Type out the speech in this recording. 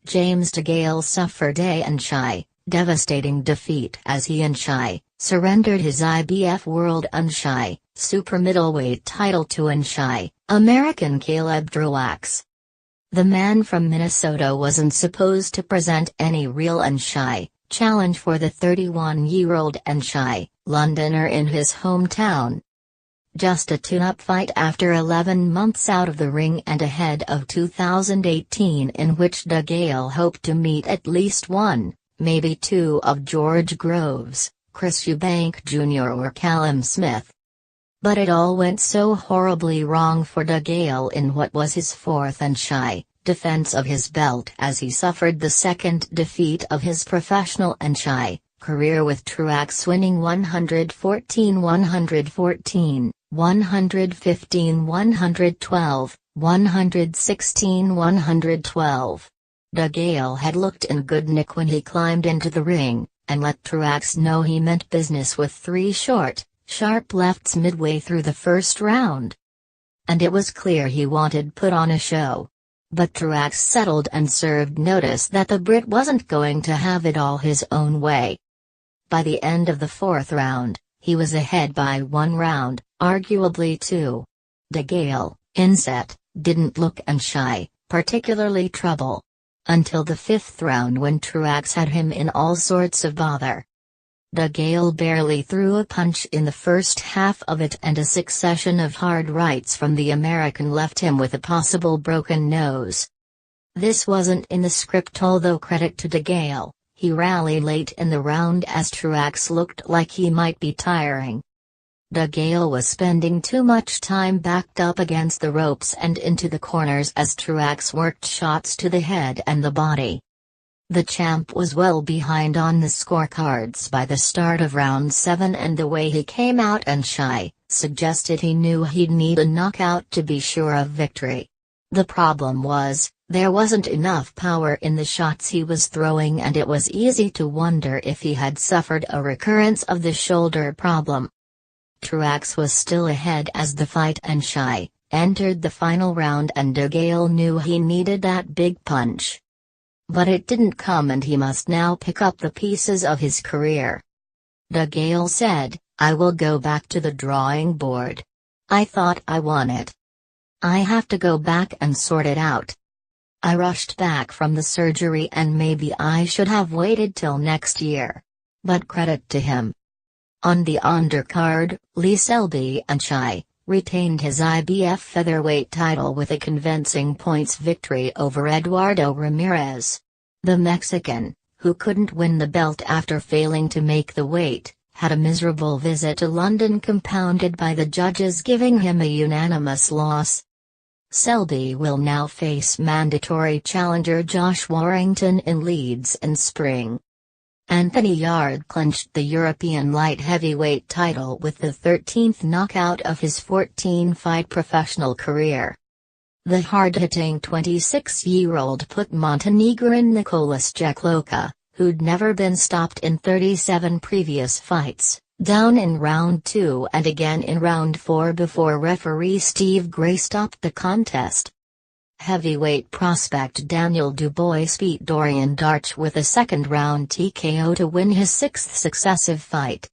James DeGale suffered a devastating defeat as he surrendered his IBF World super middleweight title to American Caleb Truax. The man from Minnesota wasn't supposed to present any real challenge for the 31-year-old Londoner in his hometown. Just a tune-up fight after 11 months out of the ring and ahead of 2018, in which DeGale hoped to meet at least one, maybe two of George Groves, Chris Eubank Jr. or Callum Smith. But it all went so horribly wrong for DeGale in what was his fourth defense of his belt, as he suffered the second defeat of his professional career, with Truax winning 114-114, 115-112, 116-112. DeGale had looked in good nick when he climbed into the ring, and let Truax know he meant business with three short, sharp lefts midway through the first round. And it was clear he wanted put on a show. But Truax settled and served notice that the Brit wasn't going to have it all his own way. By the end of the fourth round, he was ahead by one round, arguably two. DeGale, in set, didn't look particularly trouble. Until the fifth round, when Truax had him in all sorts of bother. DeGale barely threw a punch in the first half of it, and a succession of hard rights from the American left him with a possible broken nose. This wasn't in the script, although credit to DeGale, he rallied late in the round as Truax looked like he might be tiring. DeGale was spending too much time backed up against the ropes and into the corners as Truax worked shots to the head and the body. The champ was well behind on the scorecards by the start of round 7, and the way he came out and suggested he knew he'd need a knockout to be sure of victory. The problem was, there wasn't enough power in the shots he was throwing, and it was easy to wonder if he had suffered a recurrence of the shoulder problem. Truax was still ahead as the fight entered the final round, and DeGale knew he needed that big punch. But it didn't come, and he must now pick up the pieces of his career. DeGale said, "I will go back to the drawing board. I thought I won it. I have to go back and sort it out. I rushed back from the surgery, and maybe I should have waited till next year." But credit to him. On the undercard, Lee Selby retained his IBF featherweight title with a convincing points victory over Eduardo Ramirez. The Mexican, who couldn't win the belt after failing to make the weight, had a miserable visit to London compounded by the judges giving him a unanimous loss. Selby will now face mandatory challenger Josh Warrington in Leeds in spring. Anthony Yarde clinched the European light heavyweight title with the 13th knockout of his 14-fight professional career. The hard-hitting 26-year-old put Montenegrin Nicolas Jekloka, who'd never been stopped in 37 previous fights, down in round 2 and again in round 4 before referee Steve Gray stopped the contest. Heavyweight prospect Daniel Dubois beat Dorian Darch with a second-round TKO to win his 6th successive fight.